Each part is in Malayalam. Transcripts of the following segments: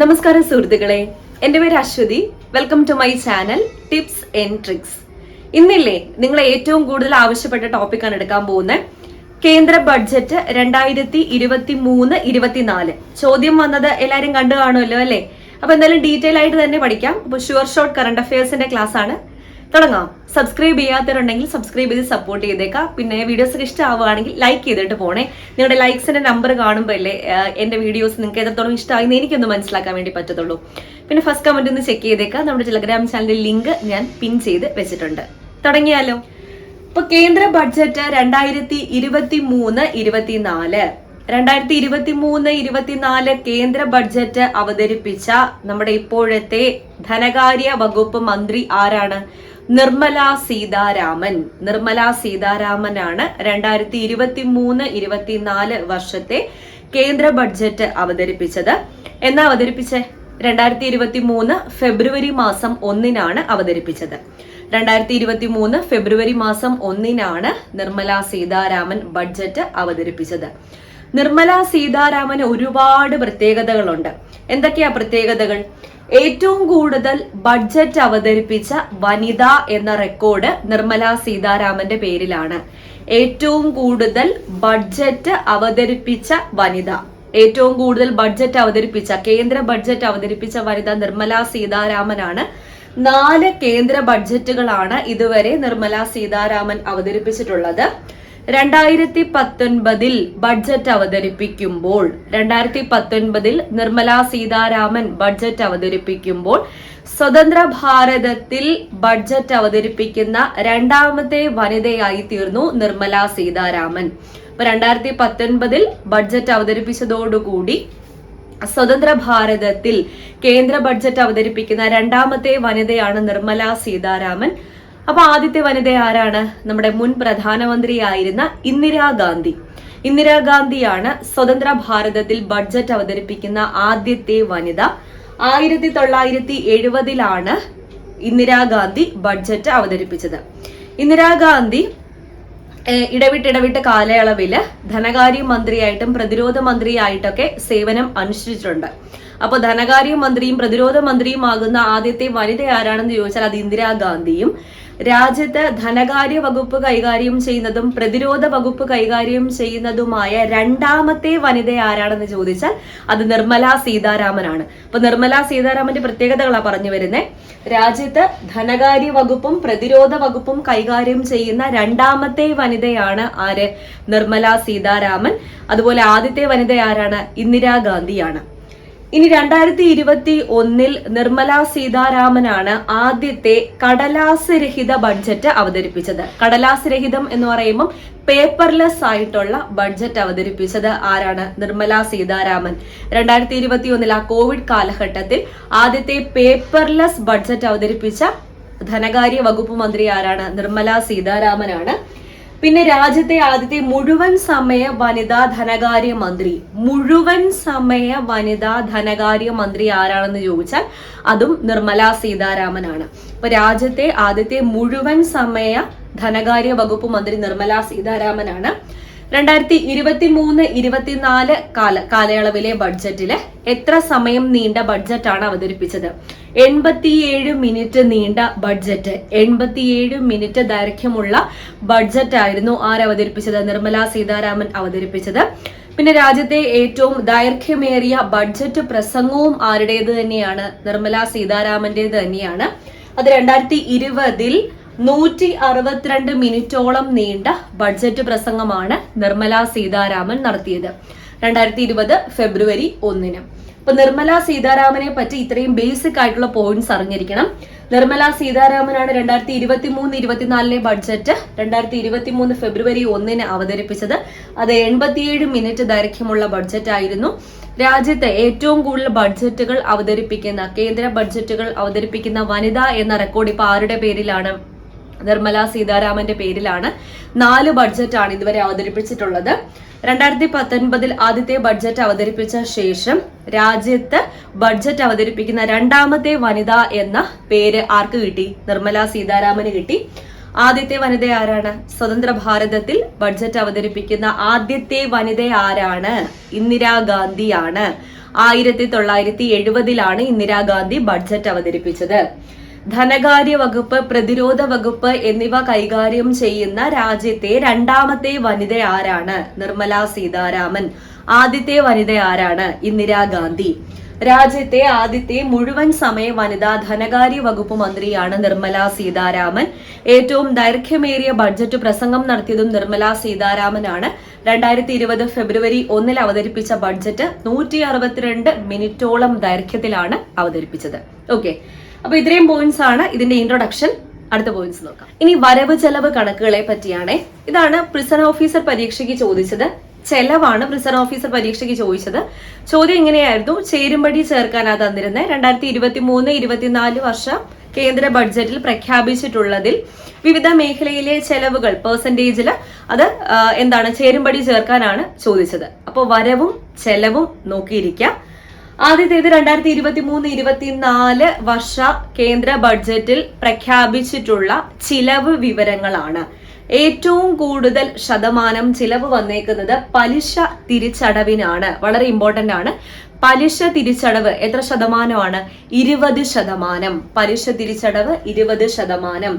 നമസ്കാരം സുഹൃത്തുക്കളെ, എൻ്റെ പേര് Aswathy. Welcome to my channel tips and tricks. ഇന്നില്ലേ നിങ്ങൾ ഏറ്റവും കൂടുതൽ ആവശ്യപ്പെട്ട ടോപ്പിക്കാണ് എടുക്കാൻ പോകുന്നത്. കേന്ദ്ര ബഡ്ജറ്റ് 2023-24 ചോദ്യം വന്നത് എല്ലാവരും കണ്ടു കാണുമല്ലോ അല്ലേ? അപ്പൊ എന്തായാലും ഡീറ്റെയിൽ ആയിട്ട് തന്നെ പഠിക്കാം. അപ്പൊ ഷുവർ ഷോർട്ട് കറണ്ട് അഫയേഴ്സിന്റെ ക്ലാസ് ആണ്. തുടങ്ങാം. സബ്സ്ക്രൈബ് ചെയ്യാത്തവരുണ്ടെങ്കിൽ സബ്സ്ക്രൈബ് ചെയ്ത് സപ്പോർട്ട് ചെയ്തേക്കാം. പിന്നെ വീഡിയോസ് ഒക്കെ ഇഷ്ടമാവുകയാണെങ്കിൽ ലൈക്ക് ചെയ്തിട്ട് പോണേ. നിങ്ങളുടെ ലൈക്സിന്റെ നമ്പർ കാണുമ്പോൾ അല്ലേ എന്റെ വീഡിയോസ് നിങ്ങൾക്ക് എത്രത്തോളം ഇഷ്ടമായി എനിക്കൊന്ന് മനസ്സിലാക്കാൻ വേണ്ടി പറ്റത്തുള്ളൂ. പിന്നെ ഫസ്റ്റ് കമന്റ് ഒന്ന് ചെക്ക് ചെയ്തേക്കാം. നമ്മുടെ ടെലഗ്രാം ചാനലിന്റെ ലിങ്ക് ഞാൻ പിൻ ചെയ്ത് വെച്ചിട്ടുണ്ട്. തുടങ്ങിയാലോ? ഇപ്പൊ കേന്ദ്ര ബഡ്ജറ്റ് 2023-24 കേന്ദ്ര ബഡ്ജറ്റ് അവതരിപ്പിച്ച നമ്മുടെ ഇപ്പോഴത്തെ ധനകാര്യ വകുപ്പ് മന്ത്രി ആരാണ്? നിർമ്മല സീതാരാമൻ. നിർമ്മല സീതാരാമനാണ് 2023-24 വർഷത്തെ കേന്ദ്ര ബഡ്ജറ്റ് അവതരിപ്പിച്ചത്. എന്നാ അവതരിപ്പിച്ചേ? 2023 ഫെബ്രുവരി മാസം 1-നാണ് അവതരിപ്പിച്ചത്. 2023 ഫെബ്രുവരി മാസം 1-നാണ് നിർമ്മല സീതാരാമൻ ബഡ്ജറ്റ് അവതരിപ്പിച്ചത്. നിർമ്മല സീതാരാമന് ഒരുപാട് പ്രത്യേകതകളുണ്ട്. എന്തൊക്കെയാ പ്രത്യേകതകൾ? ഏറ്റവും കൂടുതൽ ബഡ്ജറ്റ് അവതരിപ്പിച്ച വനിത എന്ന റെക്കോർഡ് നിർമ്മല സീതാരാമന്റെ പേരിലാണ്. ഏറ്റവും കൂടുതൽ ബഡ്ജറ്റ് അവതരിപ്പിച്ച വനിത, ഏറ്റവും കൂടുതൽ ബഡ്ജറ്റ് അവതരിപ്പിച്ച കേന്ദ്ര ബഡ്ജറ്റ് അവതരിപ്പിച്ച വനിത നിർമ്മല സീതാരാമനാണ്. 4 കേന്ദ്ര ബഡ്ജറ്റുകളാണ് ഇതുവരെ നിർമ്മല സീതാരാമൻ അവതരിപ്പിച്ചിട്ടുള്ളത്. 2019 ബഡ്ജറ്റ് അവതരിപ്പിക്കുമ്പോൾ 2019 നിർമ്മല സീതാരാമൻ ബഡ്ജറ്റ് അവതരിപ്പിക്കുമ്പോൾ സ്വതന്ത്ര ഭാരതത്തിൽ ബഡ്ജറ്റ് അവതരിപ്പിക്കുന്ന 2ാമത്തെ വനിതയായി തീർന്നു നിർമ്മല സീതാരാമൻ. അപ്പൊ 2019 ബഡ്ജറ്റ് അവതരിപ്പിച്ചതോടുകൂടി സ്വതന്ത്ര ഭാരതത്തിൽ കേന്ദ്ര ബഡ്ജറ്റ് അവതരിപ്പിക്കുന്ന 2ാമത്തെ വനിതയാണ് നിർമ്മല സീതാരാമൻ. അപ്പൊ ആദ്യത്തെ വനിത ആരാണ്? നമ്മുടെ മുൻ പ്രധാനമന്ത്രിയായിരുന്ന ഇന്ദിരാഗാന്ധി. ഇന്ദിരാഗാന്ധിയാണ് സ്വതന്ത്ര ഭാരതത്തിൽ ബഡ്ജറ്റ് അവതരിപ്പിക്കുന്ന ആദ്യത്തെ വനിത. 1970-ലാണ് ഇന്ദിരാഗാന്ധി ബഡ്ജറ്റ് അവതരിപ്പിച്ചത്. ഇന്ദിരാഗാന്ധി ഇടവിട്ട് കാലയളവില് ധനകാര്യ മന്ത്രിയായിട്ടും പ്രതിരോധ മന്ത്രിയായിട്ടൊക്കെ സേവനം അനുഷ്ഠിച്ചിട്ടുണ്ട്. അപ്പൊ ധനകാര്യ മന്ത്രിയും പ്രതിരോധ മന്ത്രിയുമാകുന്ന ആദ്യത്തെ വനിത ആരാണെന്ന് ചോദിച്ചാൽ അത് ഇന്ദിരാഗാന്ധിയും. രാജ്യത്ത് ധനകാര്യ വകുപ്പ് കൈകാര്യം ചെയ്യുന്നതും പ്രതിരോധ വകുപ്പ് കൈകാര്യം ചെയ്യുന്നതുമായ 2ാമത്തെ വനിത ആരാണെന്ന് ചോദിച്ചാൽ അത് നിർമ്മല സീതാരാമനാണ്. അപ്പൊ നിർമ്മല സീതാരാമന്റെ പ്രത്യേകതകളാണ് പറഞ്ഞു വരുന്നത്. രാജ്യത്ത് ധനകാര്യ വകുപ്പും പ്രതിരോധ വകുപ്പും കൈകാര്യം ചെയ്യുന്ന 2ാമത്തെ വനിതയാണ് ആര്? നിർമ്മല സീതാരാമൻ. അതുപോലെ ആദ്യത്തെ വനിത ആരാണ്? ഇന്ദിരാഗാന്ധിയാണ്. ഇനി 2021 നിർമ്മല സീതാരാമനാണ് ആദ്യത്തെ കടലാസ് രഹിത ബഡ്ജറ്റ് അവതരിപ്പിച്ചത്. കടലാസ് രഹിതം എന്ന് പറയുമ്പോൾ പേപ്പർലെസ് ആയിട്ടുള്ള ബഡ്ജറ്റ് അവതരിപ്പിച്ചത് ആരാണ്? നിർമ്മല സീതാരാമൻ. 2021 ആ കോവിഡ് കാലഘട്ടത്തിൽ ആദ്യത്തെ പേപ്പർലെസ് ബഡ്ജറ്റ് അവതരിപ്പിച്ച ധനകാര്യ വകുപ്പ് മന്ത്രി ആരാണ്? നിർമ്മല സീതാരാമനാണ്. പിന്നെ രാജ്യത്തെ ആദ്യത്തെ മുഴുവൻ സമയ വനിതാ ധനകാര്യ മന്ത്രി. മുഴുവൻ സമയ വനിതാ ധനകാര്യ മന്ത്രി ആരാണെന്ന് ചോദിച്ചാൽ അതും നിർമ്മല സീതാരാമനാണ്. അപ്പൊ രാജ്യത്തെ ആദ്യത്തെ മുഴുവൻ സമയ ധനകാര്യ വകുപ്പ് മന്ത്രി നിർമ്മല സീതാരാമനാണ്. 2023-24 കാലയളവിലെ ബഡ്ജറ്റില് എത്ര സമയം നീണ്ട ബഡ്ജറ്റാണ് അവതരിപ്പിച്ചത്? 87 മിനിറ്റ് നീണ്ട ബഡ്ജറ്റ്. 87 മിനിറ്റ് ദൈർഘ്യമുള്ള ബഡ്ജറ്റ് ആയിരുന്നു ആരവതരിപ്പിച്ചത്? നിർമ്മല സീതാരാമൻ അവതരിപ്പിച്ചത്. പിന്നെ രാജ്യത്തെ ഏറ്റവും ദൈർഘ്യമേറിയ ബഡ്ജറ്റ് പ്രസംഗവും ആരുടേത് തന്നെയാണ്? നിർമ്മല സീതാരാമന്റേത് തന്നെയാണ്. അത് 2020 162 മിനിറ്റോളം നീണ്ട ബഡ്ജറ്റ് പ്രസംഗമാണ് നിർമ്മല സീതാരാമൻ നടത്തിയത്. 2020 ഫെബ്രുവരി 1-ന്. അപ്പൊ നിർമ്മല സീതാരാമനെ പറ്റി ഇത്രയും ബേസിക് ആയിട്ടുള്ള പോയിന്റ്സ് അറിഞ്ഞിരിക്കണം. നിർമ്മല സീതാരാമനാണ് 2023-24 ബഡ്ജറ്റ് 2023 ഫെബ്രുവരി 1-ന് അവതരിപ്പിച്ചത്. അത് 87 മിനിറ്റ് ദൈർഘ്യമുള്ള ബഡ്ജറ്റ് ആയിരുന്നു. രാജ്യത്ത് ഏറ്റവും കൂടുതൽ ബഡ്ജറ്റുകൾ അവതരിപ്പിക്കുന്ന കേന്ദ്ര ബഡ്ജറ്റുകൾ അവതരിപ്പിക്കുന്ന വനിത എന്ന റെക്കോർഡ് ഇപ്പൊ ആരുടെ പേരിലാണ്? നിർമ്മല സീതാരാമന്റെ പേരിലാണ്. 4 ബഡ്ജറ്റാണ് ഇതുവരെ അവതരിപ്പിച്ചിട്ടുള്ളത്. 2019 ആദ്യത്തെ ബഡ്ജറ്റ് അവതരിപ്പിച്ച ശേഷം രാജ്യത്ത് ബഡ്ജറ്റ് അവതരിപ്പിക്കുന്ന 2ാമത്തെ വനിത എന്ന പേര് ആർക്ക് കിട്ടി? നിർമ്മല സീതാരാമന് കിട്ടി. ആദ്യത്തെ വനിത ആരാണ്? സ്വതന്ത്ര ഭാരതത്തിൽ ബഡ്ജറ്റ് അവതരിപ്പിക്കുന്ന ആദ്യത്തെ വനിത ആരാണ്? ഇന്ദിരാഗാന്ധിയാണ്. 1970 ഇന്ദിരാഗാന്ധി ബഡ്ജറ്റ് അവതരിപ്പിച്ചത്. ധനകാര്യ വകുപ്പ്, പ്രതിരോധ വകുപ്പ് എന്നിവ കൈകാര്യം ചെയ്യുന്ന രാജ്യത്തെ രണ്ടാമത്തെ വനിത ആരാണ്? നിർമ്മല സീതാരാമൻ. ആദ്യത്തെ വനിത ആരാണ്? ഇന്ദിരാഗാന്ധി. രാജ്യത്തെ ആദ്യത്തെ മുഴുവൻ സമയ വനിതാ ധനകാര്യ വകുപ്പ് മന്ത്രിയാണ് നിർമ്മല സീതാരാമൻ. ഏറ്റവും ദൈർഘ്യമേറിയ ബഡ്ജറ്റ് പ്രസംഗം നടത്തിയതും നിർമ്മല സീതാരാമനാണ്. 2020 ഫെബ്രുവരി 1 അവതരിപ്പിച്ച ബഡ്ജറ്റ് 162 മിനിറ്റോളം ദൈർഘ്യത്തിലാണ് അവതരിപ്പിച്ചത്. ഓക്കെ, അപ്പൊ ഇത്രയും പോയിന്റ്സ് ആണ് ഇതിന്റെ ഇൻട്രൊഡക്ഷൻ. അടുത്ത പോയിന്റ്സ് നോക്കാം. ഇനി വരവ് ചെലവ് കണക്കുകളെ പറ്റിയാണ്. ഇതാണ് പ്രിസൺ ഓഫീസർ പരീക്ഷയ്ക്ക് ചോദിച്ചത്. ചെലവാണ് പ്രിസൺ ഓഫീസർ പരീക്ഷയ്ക്ക് ചോദിച്ചത്. ചോദ്യം ഇങ്ങനെയായിരുന്നു: ചേരുംപടി ചേർക്കാനാ തന്നിരുന്നത് 2023-24 വർഷം കേന്ദ്ര ബഡ്ജറ്റിൽ പ്രഖ്യാപിച്ചിട്ടുള്ളതിൽ വിവിധ മേഖലയിലെ ചെലവുകൾ പെർസെന്റേജിൽ അത് എന്താണ് ചേരുംപടി ചേർക്കാനാണ് ചോദിച്ചത്. അപ്പോൾ വരവും ചെലവും നോക്കിയിരിക്കാം. ആദ്യത്തേത് 2023-24 വർഷ കേന്ദ്ര ബഡ്ജറ്റിൽ പ്രഖ്യാപിച്ചിട്ടുള്ള ചിലവ് വിവരങ്ങളാണ്. ഏറ്റവും കൂടുതൽ ശതമാനം ചിലവ് വന്നേക്കുന്നത് പലിശ തിരിച്ചടവിനാണ്. വളരെ ഇമ്പോർട്ടന്റ് ആണ്. പലിശ തിരിച്ചടവ് എത്ര ശതമാനമാണ്? 20%. പലിശ തിരിച്ചടവ് 20%.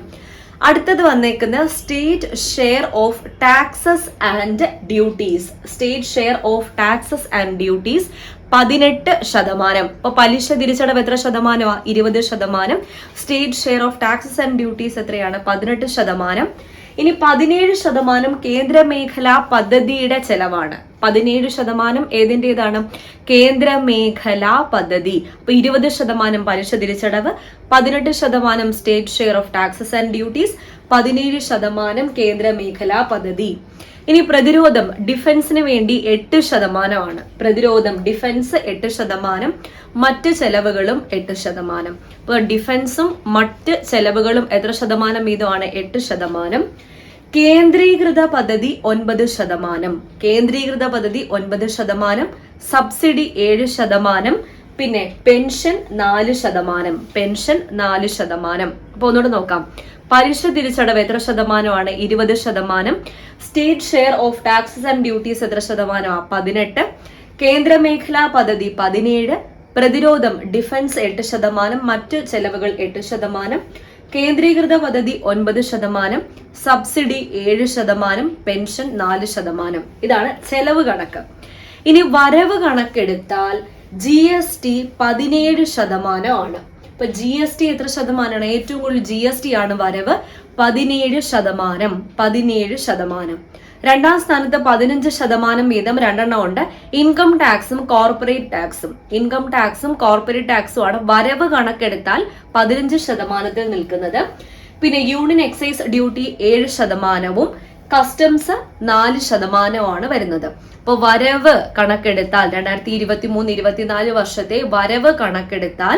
അടുത്തത് വന്നേക്കുന്ന state share of taxes and duties. State share of taxes and duties 18%. അപ്പൊ പലിശ തിരിച്ചടവ് എത്ര ശതമാനമാണ്? 20%. State share of taxes and duties എത്രയാണ്? 18%. ഇനി 17% കേന്ദ്രമേഖലാ പദ്ധതിയുടെ ചെലവാണ്. 17% ഏതിൻ്റെതാണ്? കേന്ദ്രമേഖലാ പദ്ധതി. അപ്പൊ 20% പലിശ തിരിച്ചടവ്, 18% state share of taxes and duties, 17% കേന്ദ്രമേഖലാ പദ്ധതി. ഇനി പ്രതിരോധം, ഡിഫൻസിന് വേണ്ടി 8%. പ്രതിരോധം, ഡിഫൻസ് 8%, മറ്റ് ചെലവുകളും 8%. ഇപ്പൊ ഡിഫൻസും മറ്റ് ചെലവുകളും എത്ര ശതമാനം വീതമാണ്? 8%. കേന്ദ്രീകൃത പദ്ധതി 9%. കേന്ദ്രീകൃത പദ്ധതി 9%. സബ്സിഡി 7%. പിന്നെ പെൻഷൻ 4%. പെൻഷൻ 4%. അപ്പൊ ഒന്നുകൂടെ നോക്കാം. പലിശ തിരിച്ചടവ് എത്ര ശതമാനമാണ്? 20%. State share of taxes and duties എത്ര ശതമാനമാണ്? 18. കേന്ദ്രമേഖലാ പദ്ധതി 17. പ്രതിരോധം, ഡിഫൻസ് 8%, മറ്റ് ചെലവുകൾ 8%. കേന്ദ്രീകൃത പദ്ധതി 9%, സബ്സിഡി 7%, പെൻഷൻ 4%. ഇതാണ് ചെലവ് കണക്ക്. ഇനി വരവ് കണക്കെടുത്താൽ GST 17% ഇപ്പൊ GST എത്ര ശതമാനമാണ്? ഏറ്റവും കൂടുതൽ GST ആണ് വരവ്, 17%. 17%. രണ്ടാം സ്ഥാനത്ത് 15% വീതം രണ്ടെണ്ണം ഉണ്ട്. ഇൻകം ടാക്സും കോർപ്പറേറ്റ് ടാക്സും. ഇൻകം ടാക്സും കോർപ്പറേറ്റ് ടാക്സും ആണ് വരവ് കണക്കെടുത്താൽ 15% നിൽക്കുന്നത്. പിന്നെ യൂണിയൻ എക്സൈസ് ഡ്യൂട്ടി 7%, കസ്റ്റംസ് 4% വരുന്നത്. അപ്പൊ വരവ് കണക്കെടുത്താൽ 2023-24 വർഷത്തെ വരവ് കണക്കെടുത്താൽ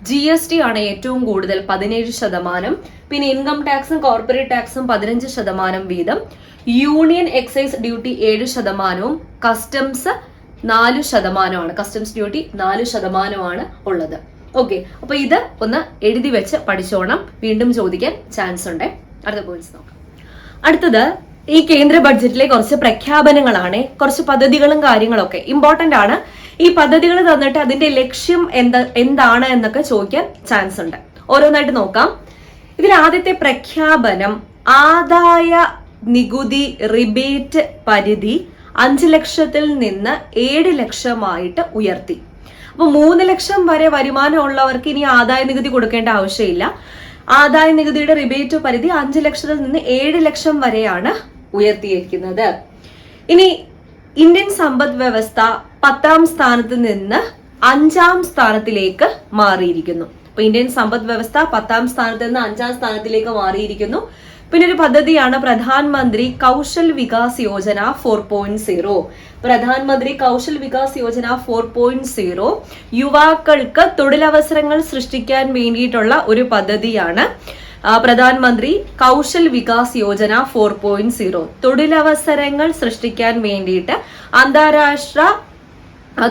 GST ആണ് ഏറ്റവും കൂടുതൽ 17%. പിന്നെ ഇൻകം ടാക്സും കോർപ്പറേറ്റ് ടാക്സും 15% വീതം. Union excise duty 7%, customs 4%. Customs duty 4% ഉള്ളത്. ഓക്കെ, അപ്പൊ ഇത് ഒന്ന് എഴുതി വെച്ച് പഠിച്ചോണം, വീണ്ടും ചോദിക്കാൻ ചാൻസ് ഉണ്ട്. അടുത്ത പോയിന്റ്സ് നോക്കാം. അടുത്തത് ഈ കേന്ദ്ര ബഡ്ജറ്റിലെ കുറച്ച് പ്രഖ്യാപനങ്ങളാണ്. കുറച്ച് പദ്ധതികളും കാര്യങ്ങളൊക്കെ ഇമ്പോർട്ടന്റ് ആണ്. ഈ പദ്ധതികൾ തന്നിട്ട് അതിന്റെ ലക്ഷ്യം എന്താണ് എന്നൊക്കെ ചോദിക്കാൻ ചാൻസ് ഉണ്ട്. ഓരോന്നായിട്ട് നോക്കാം. ഇതിൽ ആദ്യത്തെ പ്രഖ്യാപനം, ആദായ നികുതി റിബേറ്റ് പരിധി 5 ലക്ഷത്തിൽ നിന്ന് 7 ലക്ഷമായിട്ട് ഉയർത്തി. അപ്പൊ 3 ലക്ഷം വരെ വരുമാനം ഉള്ളവർക്ക് ഇനി ആദായ നികുതി കൊടുക്കേണ്ട ആവശ്യമില്ല. ആദായ നികുതിയുടെ റിബേറ്റ് പരിധി 5 ലക്ഷത്തിൽ നിന്ന് 7 ലക്ഷം വരെയാണ് ഉയർത്തിയിരിക്കുന്നത്. ഇനി ഇന്ത്യൻ സമ്പദ് വ്യവസ്ഥ 10ാം സ്ഥാനത്ത് നിന്ന് 5ാം സ്ഥാനത്തിലേക്ക് മാറിയിരിക്കുന്നു. അപ്പൊ ഇന്ത്യൻ സമ്പദ് വ്യവസ്ഥ 10ാം സ്ഥാനത്ത് നിന്ന് 5ാം സ്ഥാനത്തിലേക്ക് മാറിയിരിക്കുന്നു. പിന്നെ ഒരു പദ്ധതിയാണ് പ്രധാനമന്ത്രി കൗശൽ വികാസ് യോജന 4.0. പ്രധാനമന്ത്രി കൗശൽ വികാസ് യോജന 4.0 യുവാക്കൾക്ക് തൊഴിലവസരങ്ങൾ സൃഷ്ടിക്കാൻ വേണ്ടിയിട്ടുള്ള ഒരു പദ്ധതിയാണ്. പ്രധാനമന്ത്രി കൗശൽ വികാസ് യോജന 4.0 തൊഴിലവസരങ്ങൾ സൃഷ്ടിക്കാൻ വേണ്ടിയിട്ട് അന്താരാഷ്ട്ര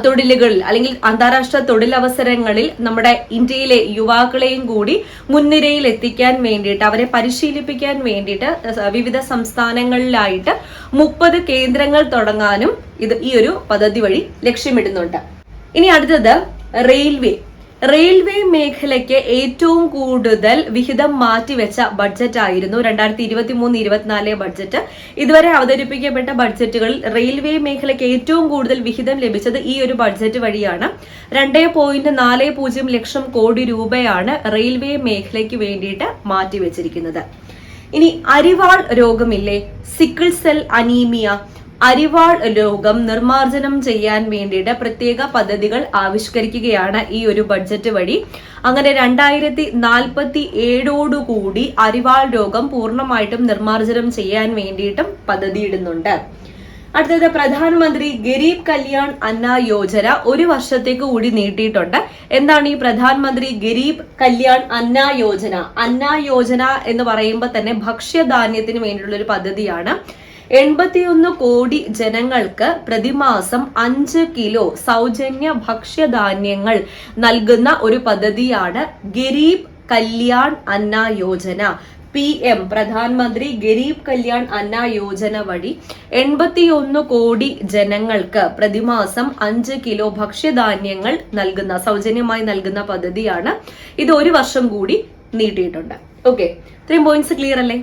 തൊഴിലുകളിൽ അല്ലെങ്കിൽ അന്താരാഷ്ട്ര തൊഴിലവസരങ്ങളിൽ നമ്മുടെ ഇന്ത്യയിലെ യുവാക്കളെയും കൂടി മുൻനിരയിൽ എത്തിക്കാൻ വേണ്ടിയിട്ട്, അവരെ പരിശീലിപ്പിക്കാൻ വേണ്ടിയിട്ട് വിവിധ സംസ്ഥാനങ്ങളിലായിട്ട് 30 കേന്ദ്രങ്ങൾ തുടങ്ങാനും ഈ ഒരു പദ്ധതി വഴി ലക്ഷ്യമിടുന്നുണ്ട്. ഇനി അടുത്തത് റെയിൽവേ മേഖലയ്ക്ക് ഏറ്റവും കൂടുതൽ വിഹിതം മാറ്റിവെച്ച ബഡ്ജറ്റ് ആയിരുന്നു 2023-24 ബഡ്ജറ്റ്. ഇതുവരെ അവതരിപ്പിക്കപ്പെട്ട ബഡ്ജറ്റുകളിൽ റെയിൽവേ മേഖലയ്ക്ക് ഏറ്റവും കൂടുതൽ വിഹിതം ലഭിച്ചത് ഈ ഒരു ബഡ്ജറ്റ് വഴിയാണ്. 2.40 ലക്ഷം കോടി രൂപയാണ് റെയിൽവേ മേഖലയ്ക്ക് വേണ്ടിയിട്ട് മാറ്റിവെച്ചിരിക്കുന്നത്. ഇനി അരിവാൾ രോഗമില്ലേ, സിക്കിൾ സെൽ അനീമിയ, അരിവാൾ രോഗം നിർമ്മാർജ്ജനം ചെയ്യാൻ വേണ്ടിയിട്ട് പ്രത്യേക പദ്ധതികൾ ആവിഷ്കരിക്കുകയാണ് ഈ ഒരു ബഡ്ജറ്റ് വഴി. അങ്ങനെ 2047 അരിവാൾ രോഗം പൂർണ്ണമായിട്ടും നിർമ്മാർജ്ജനം ചെയ്യാൻ വേണ്ടിയിട്ടും പദ്ധതിയിടുന്നുണ്ട്. അടുത്തത് പ്രധാനമന്ത്രി ഗരീബ് കല്യാൺ അന്ന യോജന 1 വർഷത്തേക്ക് കൂടി നീട്ടിയിട്ടുണ്ട്. എന്താണ് ഈ പ്രധാനമന്ത്രി ഗരീബ് കല്യാൺ അന്ന യോജന? അന്ന യോജന എന്ന് പറയുമ്പോൾ തന്നെ ഭക്ഷ്യധാന്യത്തിന് വേണ്ടിയിട്ടുള്ള ഒരു പദ്ധതിയാണ്. 81 കോടി ജനങ്ങൾക്ക് പ്രതിമാസം 5 കിലോ സൗജന്യ ഭക്ഷ്യധാന്യങ്ങൾ നൽകുന്ന ഒരു പദ്ധതിയാണ് ഗരീബ് കല്യാൺ അന്ന യോജന. PM പ്രധാനമന്ത്രി ഗരീബ് കല്യാൺ അന്ന യോജന വഴി 81 കോടി ജനങ്ങൾക്ക് പ്രതിമാസം 5 കിലോ ഭക്ഷ്യധാന്യങ്ങൾ സൗജന്യമായി നൽകുന്ന പദ്ധതിയാണ്. ഇത് 1 വർഷം കൂടി നീട്ടിയിട്ടുണ്ട്. ഓക്കെ, ഇത്രയും പോയിന്റ്സ് ക്ലിയർ അല്ലേ?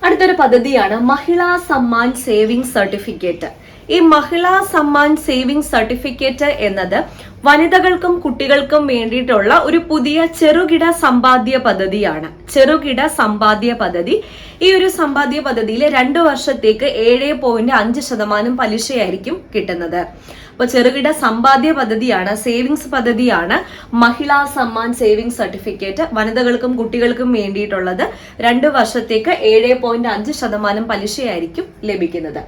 അടുത്തൊരു പദ്ധതിയാണ് മഹിളാ സമ്മാൻ സേവിംഗ് സർട്ടിഫിക്കറ്റ്. ഈ മഹിളാ സമ്മാൻ സേവിംഗ് സർട്ടിഫിക്കറ്റ് എന്നത് വനിതകൾക്കും കുട്ടികൾക്കും വേണ്ടിയിട്ടുള്ള ഒരു പുതിയ ചെറുകിട സമ്പാദ്യ പദ്ധതിയാണ്. ചെറുകിട സമ്പാദ്യ പദ്ധതി. ഈ ഒരു സമ്പാദ്യ പദ്ധതിയിൽ 2 വർഷത്തേക്ക് 7.5% പലിശയായിരിക്കും കിട്ടുന്നത്. അപ്പൊ ചെറുകിട സമ്പാദ്യ പദ്ധതിയാണ്, സേവിങ്സ് പദ്ധതിയാണ് മഹിളാ സമ്മാൻ സേവിംഗ് സർട്ടിഫിക്കറ്റ്. വനിതകൾക്കും കുട്ടികൾക്കും വേണ്ടിയിട്ടുള്ളത് 2 വർഷത്തേക്ക് 7.5% പലിശയായിരിക്കും ലഭിക്കുന്നത്.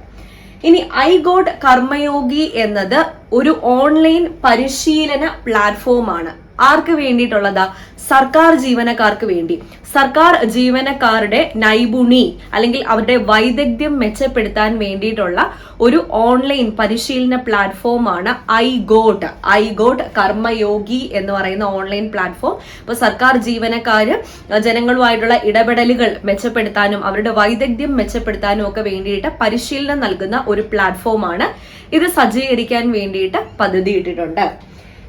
ഇനി ഐഗോഡ് കർമ്മയോഗി എന്നത് ഒരു ഓൺലൈൻ പരിശീലന പ്ലാറ്റ്ഫോമാണ്. ആർക്ക് വേണ്ടിയിട്ടുള്ളതാ? സർക്കാർ ജീവനക്കാർക്ക് വേണ്ടി. സർക്കാർ ജീവനക്കാരുടെ നൈപുണി അല്ലെങ്കിൽ അവരുടെ വൈദഗ്ധ്യം മെച്ചപ്പെടുത്താൻ വേണ്ടിയിട്ടുള്ള ഒരു ഓൺലൈൻ പരിശീലന പ്ലാറ്റ്ഫോമാണ് ഐഗോഡ് കർമ്മയോഗി എന്ന് പറയുന്ന ഓൺലൈൻ പ്ലാറ്റ്ഫോം. ഇപ്പൊ സർക്കാർ ജീവനക്കാര് ജനങ്ങളുമായിട്ടുള്ള ഇടപെടലുകൾ മെച്ചപ്പെടുത്താനും അവരുടെ വൈദഗ്ധ്യം മെച്ചപ്പെടുത്താനും ഒക്കെ വേണ്ടിയിട്ട് പരിശീലനം നൽകുന്ന ഒരു പ്ലാറ്റ്ഫോമാണ്. ഇത് സജ്ജീകരിക്കാൻ വേണ്ടിയിട്ട് പദ്ധതി ഇട്ടിട്ടുണ്ട്.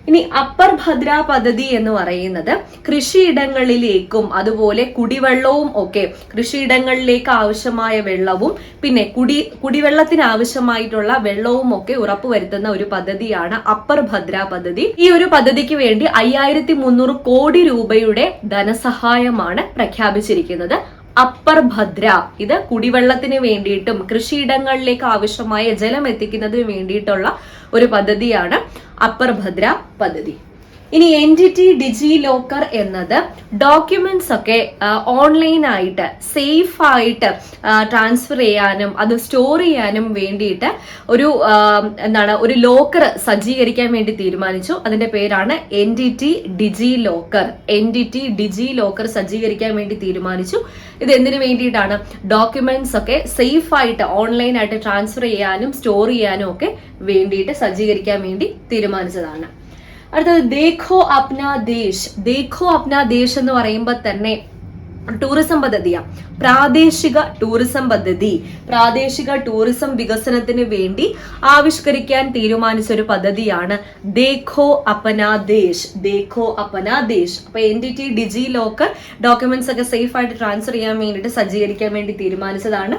ഇനി അപ്പർ ഭദ്ര പദ്ധതി എന്ന് പറയുന്നത് കൃഷിയിടങ്ങളിലേക്കും അതുപോലെ കുടിവെള്ളവും ഒക്കെ കൃഷിയിടങ്ങളിലേക്ക് ആവശ്യമായ വെള്ളവും പിന്നെ കുടിവെള്ളത്തിന് ആവശ്യമായിട്ടുള്ള വെള്ളവും ഒക്കെ ഉറപ്പുവരുത്തുന്ന ഒരു പദ്ധതിയാണ് അപ്പർ ഭദ്ര പദ്ധതി. ഈ ഒരു പദ്ധതിക്ക് വേണ്ടി 5300 കോടി രൂപയുടെ ധനസഹായമാണ് പ്രഖ്യാപിച്ചിരിക്കുന്നത്. അപ്പർ ഭദ്ര ഇത് കുടിവെള്ളത്തിന് വേണ്ടിയിട്ടും കൃഷിയിടങ്ങളിലേക്ക് ആവശ്യമായ ജലം എത്തിക്കുന്നതിന് വേണ്ടിയിട്ടുള്ള ഒരു പദ്ധതിയാണ് അപ്പർ ഭദ്ര പദ്ധതി. ഇനി എൻറ്റിറ്റി ഡിജി ലോക്കർ എന്നത് ഡോക്യുമെന്റ്സ് ഒക്കെ ഓൺലൈനായിട്ട് സേഫ് ആയിട്ട് ട്രാൻസ്ഫർ ചെയ്യാനും അത് സ്റ്റോർ ചെയ്യാനും വേണ്ടിയിട്ട് ഒരു ലോക്കർ സജ്ജീകരിക്കാൻ വേണ്ടി തീരുമാനിച്ചു. അതിന്റെ പേരാണ് എൻറ്റിറ്റി ഡിജി ലോക്കർ സജ്ജീകരിക്കാൻ വേണ്ടി തീരുമാനിച്ചു. ഇത് എന്തിനു വേണ്ടിയിട്ടാണ്? ഡോക്യുമെന്റ്സ് ഒക്കെ സേഫ് ആയിട്ട് ഓൺലൈനായിട്ട് ട്രാൻസ്ഫർ ചെയ്യാനും സ്റ്റോർ ചെയ്യാനും ഒക്കെ വേണ്ടിയിട്ട് സജ്ജീകരിക്കാൻ വേണ്ടി തീരുമാനിച്ചതാണ്. അടുത്തത് ദേഖോ അപ്നാ ദേശ് എന്ന് പറയുമ്പോൾ തന്നെ ടൂറിസം പദ്ധതിയാണ്. പ്രാദേശിക ടൂറിസം വികസനത്തിന് വേണ്ടി ആവിഷ്കരിക്കാൻ തീരുമാനിച്ച ഒരു പദ്ധതിയാണ് ദേഖോ അപ്നാ ദേശ്. അപ്പൊ എൻറ്റിറ്റി ഡിജി ലോക്കർ ഡോക്യുമെന്റ്സ് ഒക്കെ സേഫ് ആയിട്ട് ട്രാൻസ്ഫർ ചെയ്യാൻ വേണ്ടിയിട്ട് സജ്ജീകരിക്കാൻ വേണ്ടി തീരുമാനിച്ചതാണ്.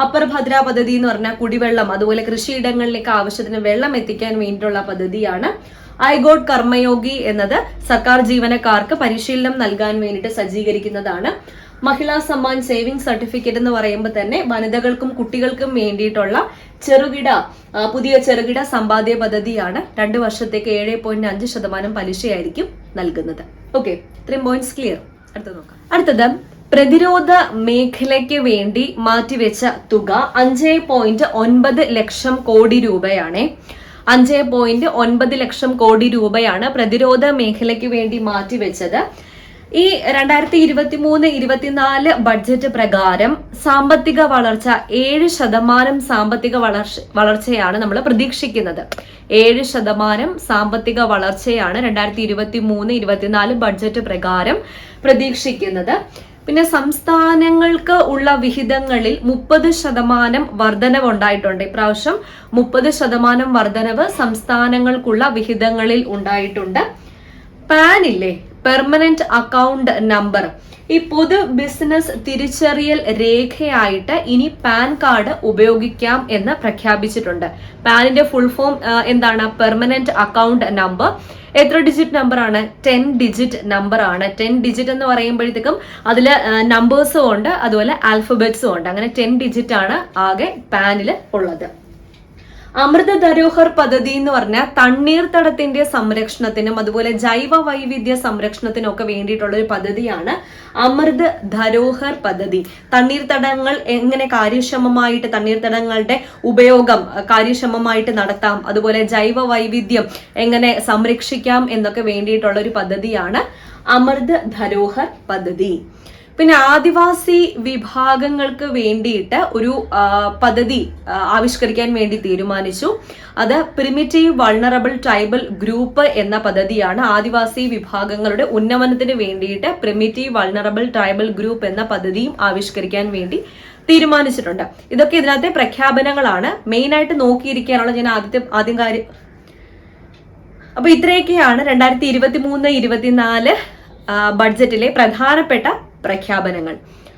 അപ്പർ ഭദ്ര പദ്ധതി എന്ന് പറഞ്ഞാൽ കുടിവെള്ളം അതുപോലെ കൃഷിയിടങ്ങളിലേക്ക് ആവശ്യത്തിന് വെള്ളം എത്തിക്കാൻ വേണ്ടിയിട്ടുള്ള പദ്ധതിയാണ്. ഐഗോഡ് കർമ്മയോഗി എന്നത് സർക്കാർ ജീവനക്കാർക്ക് പരിശീലനം നൽകാൻ വേണ്ടിയിട്ട് സജ്ജീകരിക്കുന്നതാണ്. മഹിളാ സമ്മാൻ സേവിംഗ് സർട്ടിഫിക്കറ്റ് എന്ന് പറയുമ്പോൾ തന്നെ വനിതകൾക്കും കുട്ടികൾക്കും വേണ്ടിയിട്ടുള്ള പുതിയ ചെറുകിട സമ്പാദ്യ പദ്ധതിയാണ്. 2 വർഷത്തേക്ക് 7.5% പലിശയായിരിക്കും നൽകുന്നത്. ഓക്കെ, ഇത്രയും പോയിന്റ്സ് ക്ലിയർ. അടുത്തത് പ്രതിരോധ മേഖലയ്ക്ക് വേണ്ടി മാറ്റിവെച്ച തുക 5.9 ലക്ഷം കോടി രൂപയാണ്. 5.9 ലക്ഷം കോടി രൂപയാണ് പ്രതിരോധ മേഖലയ്ക്ക് വേണ്ടി മാറ്റിവെച്ചത്. ഈ 2023-24 ബഡ്ജറ്റ് പ്രകാരം സാമ്പത്തിക വളർച്ച 7% സാമ്പത്തിക വളർച്ചയാണ് നമ്മൾ പ്രതീക്ഷിക്കുന്നത്. 7% സാമ്പത്തിക വളർച്ചയാണ് 2023-24 ബഡ്ജറ്റ് പ്രകാരം പ്രതീക്ഷിക്കുന്നത്. പിന്നെ സംസ്ഥാനങ്ങൾക്ക് ഉള്ള വിഹിതങ്ങളിൽ 30% വർധനവ് ഉണ്ടായിട്ടുണ്ട്. ഇപ്രാവശ്യം 30% വർധനവ് സംസ്ഥാനങ്ങൾക്കുള്ള വിഹിതങ്ങളിൽ ഉണ്ടായിട്ടുണ്ട്. പാൻ ഇല്ലേ, പെർമനന്റ് അക്കൗണ്ട് നമ്പർ, ഈ പൊതു ബിസിനസ് തിരിച്ചറിയൽ രേഖയായിട്ട് ഇനി പാൻ കാർഡ് ഉപയോഗിക്കാം എന്ന് പ്രഖ്യാപിച്ചിട്ടുണ്ട്. പാനിന്റെ ഫുൾ ഫോം എന്താണ്? Permanent account number. എത്ര ഡിജിറ്റ് നമ്പർ ആണ്? 10 ഡിജിറ്റ് നമ്പർ ആണ്. 10 ഡിജിറ്റ് എന്ന് പറയുമ്പോഴത്തേക്കും അതിൽ നമ്പേഴ്സും ഉണ്ട്, അതുപോലെ ആൽഫബറ്റ്സും ഉണ്ട്. അങ്ങനെ 10 ഡിജിറ്റ് ആണ് ആകെ പാനിൽ ഉള്ളത്. അമൃത ധരോഹർ പദ്ധതി എന്ന് പറഞ്ഞാൽ തണ്ണീർത്തടത്തിന്റെ സംരക്ഷണത്തിനും അതുപോലെ ജൈവ വൈവിധ്യ സംരക്ഷണത്തിനും ഒക്കെ വേണ്ടിയിട്ടുള്ള ഒരു പദ്ധതിയാണ് അമൃത് ധരോഹർ പദ്ധതി. തണ്ണീർത്തടങ്ങൾ എങ്ങനെ കാര്യക്ഷമമായിട്ട്, തണ്ണീർത്തടങ്ങളുടെ ഉപയോഗം കാര്യക്ഷമമായിട്ട് നടത്താം, അതുപോലെ ജൈവ വൈവിധ്യം എങ്ങനെ സംരക്ഷിക്കാം എന്നൊക്കെ വേണ്ടിയിട്ടുള്ള ഒരു പദ്ധതിയാണ് അമൃത് ധരോഹർ പദ്ധതി. പിന്നെ ആദിവാസി വിഭാഗങ്ങൾക്ക് വേണ്ടിയിട്ട് ഒരു പദ്ധതി ആവിഷ്കരിക്കാൻ വേണ്ടി തീരുമാനിച്ചു. അത് പ്രിമിറ്റീവ് വൾണറബിൾ ട്രൈബൽ ഗ്രൂപ്പ് എന്ന പദ്ധതിയാണ്. ആദിവാസി വിഭാഗങ്ങളുടെ ഉന്നമനത്തിന് വേണ്ടിയിട്ട് പ്രിമിറ്റീവ് വൾണറബിൾ ട്രൈബൽ ഗ്രൂപ്പ് എന്ന പദ്ധതിയും ആവിഷ്കരിക്കാൻ വേണ്ടി തീരുമാനിച്ചിട്ടുണ്ട്. ഇതൊക്കെ ഇതിനകത്തെ പ്രഖ്യാപനങ്ങളാണ്. മെയിൻ ആയിട്ട് നോക്കിയിരിക്കാനുള്ള ഞാൻ ആദ്യം കാര്യം. അപ്പൊ ഇത്രയൊക്കെയാണ് 2023-24 ബഡ്ജറ്റിലെ പ്രധാനപ്പെട്ട പ്രഖ്യാപനങ്ങൾ.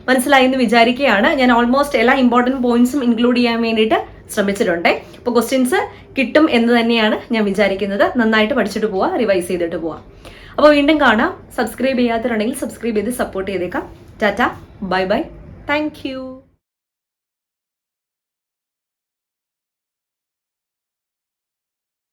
മനസ്സിലായി എന്ന് വിചാരിക്കുകയാണ്. ഞാൻ ഓൾമോസ്റ്റ് എല്ലാ ഇമ്പോർട്ടന്റ് പോയിന്റ്സും ഇൻക്ലൂഡ് ചെയ്യാൻ വേണ്ടിയിട്ട് ശ്രമിച്ചിട്ടുണ്ട്. അപ്പോൾ ക്വസ്റ്റ്യൻസ് കിട്ടും എന്ന് തന്നെയാണ് ഞാൻ വിചാരിക്കുന്നത്. നന്നായിട്ട് പഠിച്ചിട്ട് പോവാ, റിവൈസ് ചെയ്തിട്ട് പോവാം. അപ്പോൾ വീണ്ടും കാണാം. സബ്സ്ക്രൈബ് ചെയ്യാത്തവരുണ്ടെങ്കിൽ സബ്സ്ക്രൈബ് ചെയ്ത് സപ്പോർട്ട് ചെയ്തേക്കാം. Tata, bye bye, thank you.